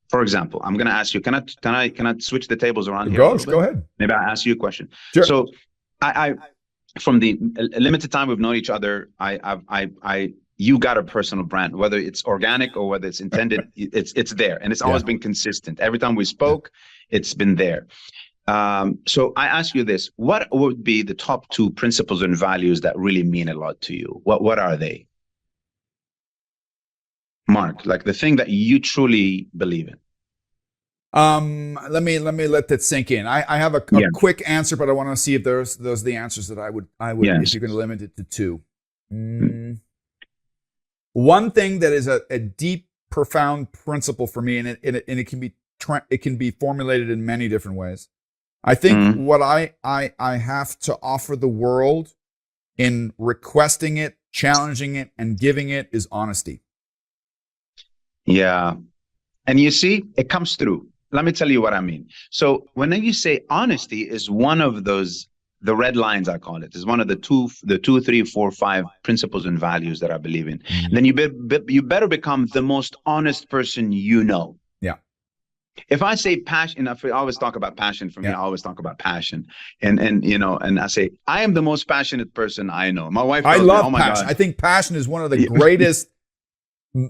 For example, I'm going to ask you, can I switch the tables around here? Go ahead. Maybe I'll ask you a question. Sure. So I from the limited time we've known each other, you got a personal brand, whether it's organic or whether it's intended, it's there, and it's always been consistent. Every time we spoke, it's been there. So I ask you this: what would be the top 2 principles and values that really mean a lot to you? What are they, Mark? Like the thing that you truly believe in. Let me let that sink in. I have a quick answer, but I want to see if those are the answers that I would if you're going to limit it to 2. One thing that is a deep, profound principle for me, and it can be formulated in many different ways. I think what I have to offer the world in requesting it, challenging it, and giving it is honesty. Yeah. And you see, it comes through. Let me tell you what I mean. So when you say honesty is one of those, the red lines, I call it, is one of the 2, 3, 4, 5 principles and values that I believe in. Then you better become the most honest person you know. Yeah. If I say passion, I always talk about passion for me. I always talk about passion, and I say I am the most passionate person I know. My wife. I love God. passion. I think passion is one of the greatest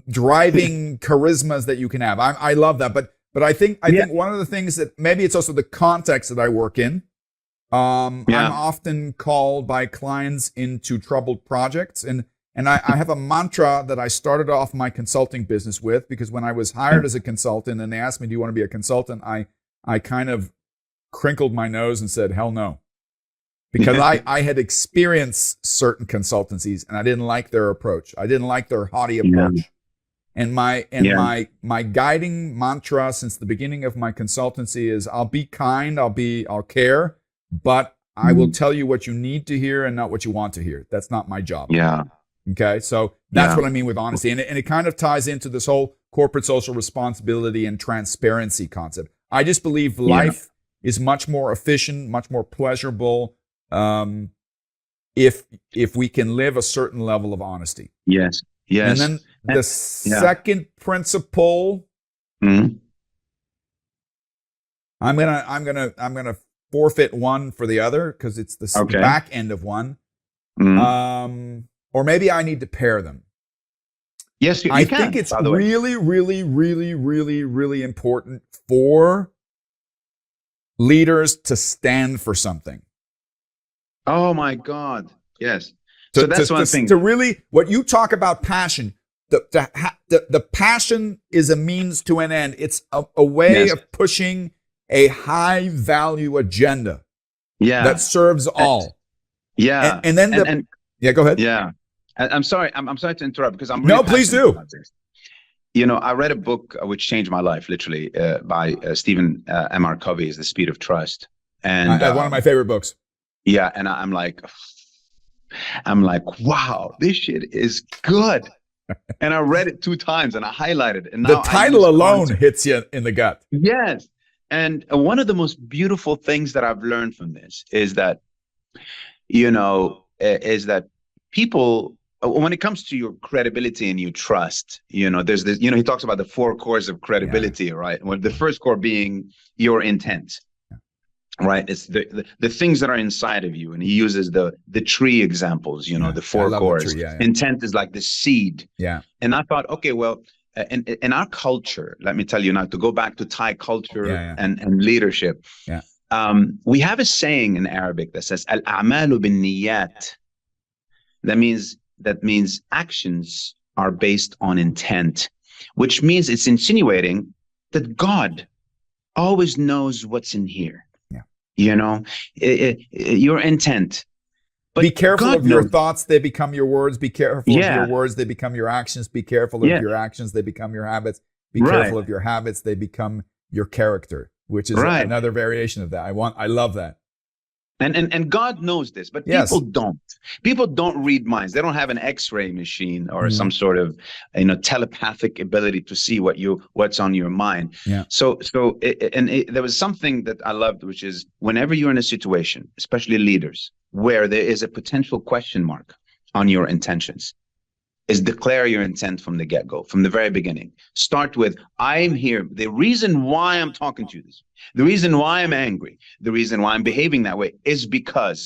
driving charismas that you can have. I love that, but I think one of the things that maybe it's also the context that I work in. I'm often called by clients into troubled projects, and I have a mantra that I started off my consulting business with, because when I was hired as a consultant and they asked me, do you want to be a consultant? I kind of crinkled my nose and said, hell no. Because I had experienced certain consultancies and I didn't like their approach. I didn't like their haughty approach. And my guiding mantra since the beginning of my consultancy is I'll be kind, I'll care, but I will tell you what you need to hear and not what you want to hear. That's not my job. Yeah. Okay. So that's what I mean with honesty. And it kind of ties into this whole corporate social responsibility and transparency concept. I just believe life is much more efficient, much more pleasurable, if we can live a certain level of honesty. Yes. Yes. And then the second principle, I'm gonna forfeit one for the other because it's the back end of one. Or maybe I need to pair them. Yes, you I can, think it's really, really, really, really, really important for leaders to stand for something. Oh my God! Yes. So that's one thing. To really, what you talk about passion, the passion is a means to an end. It's a way of pushing a high value agenda that serves all. Yeah. And then go ahead. Yeah. I'm sorry. I'm sorry to interrupt because I'm really please do. I read a book which changed my life, literally, by Stephen M.R. Covey's The Speed of Trust. And one of my favorite books. Yeah. And I'm like, wow, this shit is good. And I read it 2 times and I highlighted it. And now the title alone hits you in the gut. Yes. And one of the most beautiful things that I've learned from this is that, people, when it comes to your credibility and your trust, there's this, he talks about the 4 cores of credibility, right? Well, the first core being your intent. Right, it's the things that are inside of you, and he uses the tree examples. The 4 cores. Intent is like the seed. Yeah. And I thought, okay, well, in our culture, let me tell you now, to go back to Thai culture and leadership. Yeah. We have a saying in Arabic that says "Al a'malu bin niyat." That means actions are based on intent, which means it's insinuating that God always knows what's in here. Your intent. But be careful of your thoughts, they become your words. Be careful of your words, they become your actions. Be careful of your actions, they become your habits. Be careful of your habits, they become your character, which is another variation of that. I love that. And God knows this, but people don't. People don't read minds. They don't have an X-ray machine or some sort of telepathic ability to see what's on your mind. Yeah. So there was something that I loved, which is whenever you're in a situation, especially leaders, where there is a potential question mark on your intentions, is declare your intent from the get-go, from the very beginning. Start with, I'm here. The reason why I'm talking to you this, the reason why I'm angry, the reason why I'm behaving that way is because